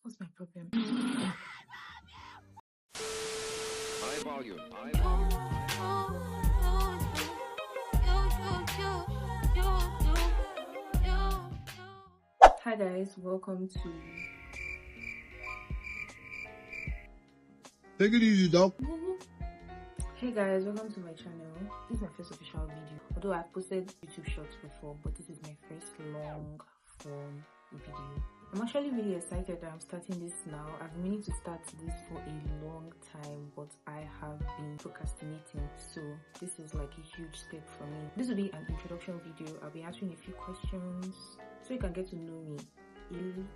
What's my problem? High volume. Hi guys, welcome to Take it easy, dog. Hey guys, welcome to my channel. This is my first official video. Although I've posted YouTube shorts before, but this is my first long form video. I'm actually really excited that I'm starting this now. I've been meaning to start this for a long time, but I have been procrastinating. So this is like a huge step for me. This will be an introduction video. I'll be answering a few questions so you can get to know me a little bit.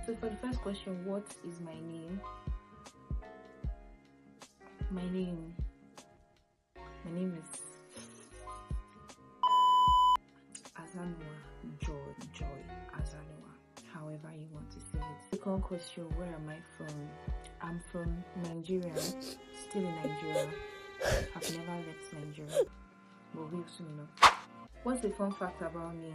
So for the first question, what is my name? My name is Azanuwa, Joy Azanuwa, however you want to say it. Second question, where am I from? I'm from Nigeria, still in Nigeria. I've never left Nigeria, but we'll soon know. What's the fun fact about me?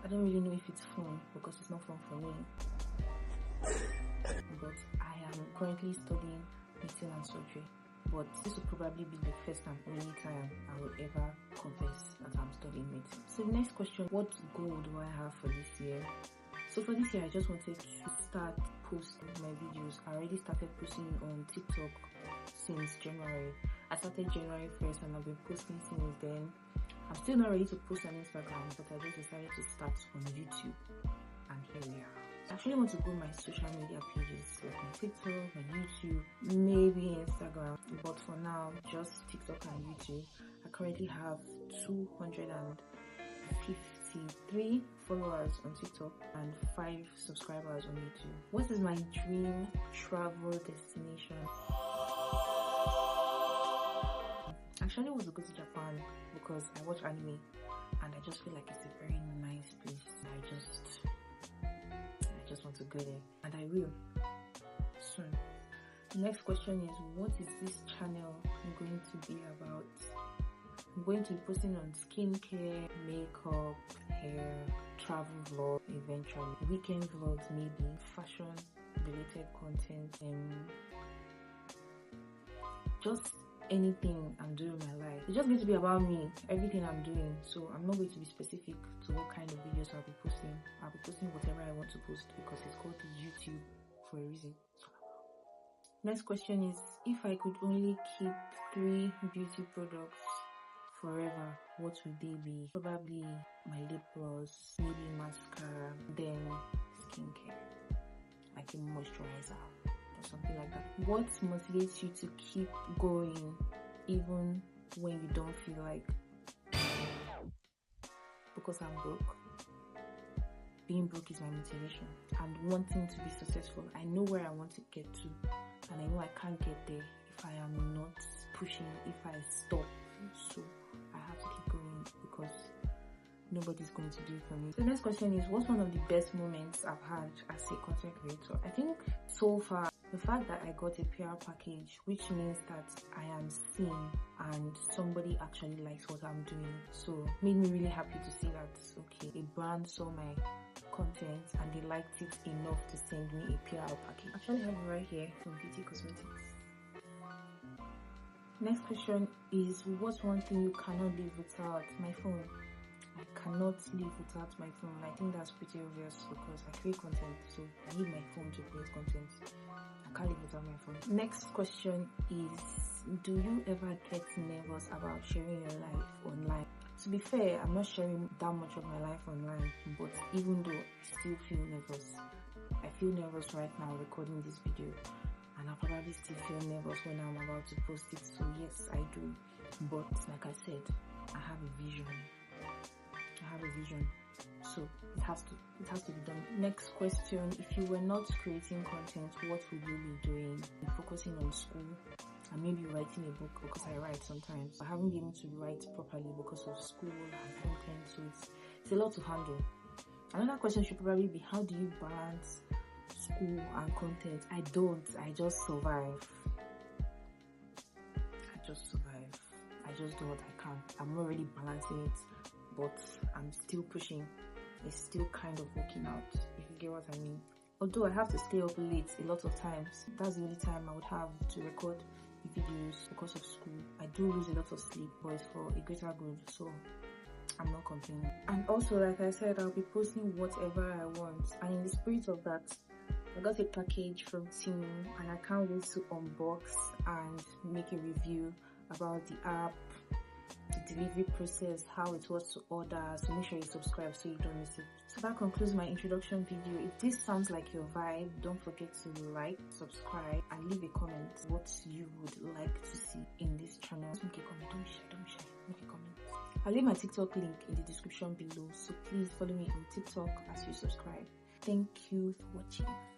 I don't really know if it's fun because it's not fun for me. But I am currently studying medicine and surgery. But this will probably be the first and only time I will ever confess that I'm studying medicine. So the next question, what goal do I have for this year? So for this year, I just wanted to start posting my videos. I already started posting on TikTok since January. I started January 1st and I've been posting since then. I'm still not ready to post on Instagram, but I just decided to start on YouTube. And here we are. I actually want to grow my social media pages like my TikTok, my YouTube, maybe Instagram, but for now just TikTok and YouTube. I currently have 253 followers on TikTok and 5 subscribers on YouTube. What is my dream travel destination? I actually want to go to Japan because I watch anime and I just feel like it's a very nice place. I just want to go there, and I will soon. The next question is, what is this channel going to be about? I'm going to be posting on skincare, makeup, hair, travel vlog, eventually weekend vlogs, maybe fashion related content, and just anything I'm doing in my life. It's just going to be about me, everything I'm doing. So I'm not going to be specific to what kind of videos I'll be posting. I'll be posting whatever I want to post because it's called YouTube for a reason. Next question is, if I could only keep 3 beauty products forever, what would they be? Probably my lip gloss, maybe mascara, then skincare, like a moisturizer. Something like that. What motivates you to keep going even when you don't feel like? Because I'm broke. Being broke is my motivation and wanting to be successful. I know where I want to get to and I know I can't get there if I am not pushing, if I stop. So I have to keep going because nobody's going to do it for me. So the next question is, what's one of the best moments I've had as a content creator? I think so far, the fact that I got a PR package, which means that I am seen and somebody actually likes what I'm doing. So made me really happy to see that, okay, a brand saw my content and they liked it enough to send me a PR package. I actually have it right here from Beauty Cosmetics. Next question is, what's one thing you cannot live without? My phone. I cannot live without my phone. I think that's pretty obvious because I create content, so I need my phone to create content. I can't live without my phone. Next question is, do you ever get nervous about sharing your life online? To be fair, I'm not sharing that much of my life online, but even though I still feel nervous, I feel nervous right now recording this video, and I'll probably still feel nervous when I'm about to post it. So yes, I do, but like I said, I have a vision. So it has to be done. Next question, if you were not creating content, what would you be doing? Focusing on school and maybe writing a book, because I write sometimes. I haven't been able to write properly because of school and content, so it's a lot to handle. Another question should probably be, how do you balance school and content? I just survive. I just do what I can. I'm not really balancing it, but I'm still pushing is still kind of working out, if you get what I mean. Although I have to stay up late a lot of times, that's the only time I would have to record videos because of school. I do lose a lot of sleep, but it's for a greater good, so I'm not complaining. And also, like I said, I'll be posting whatever I want. And in the spirit of that, I got a package from Team and I can't wait to unbox and make a review about the app, the delivery process, how it was to order. So make sure you subscribe so you don't miss it. So that concludes my introduction video. If this sounds like your vibe, don't forget to like, subscribe, and leave a comment what you would like to see in this channel. Just make a comment, don't share, make a comment. I'll leave my TikTok link in the description below, so please follow me on TikTok as you subscribe. Thank you for watching.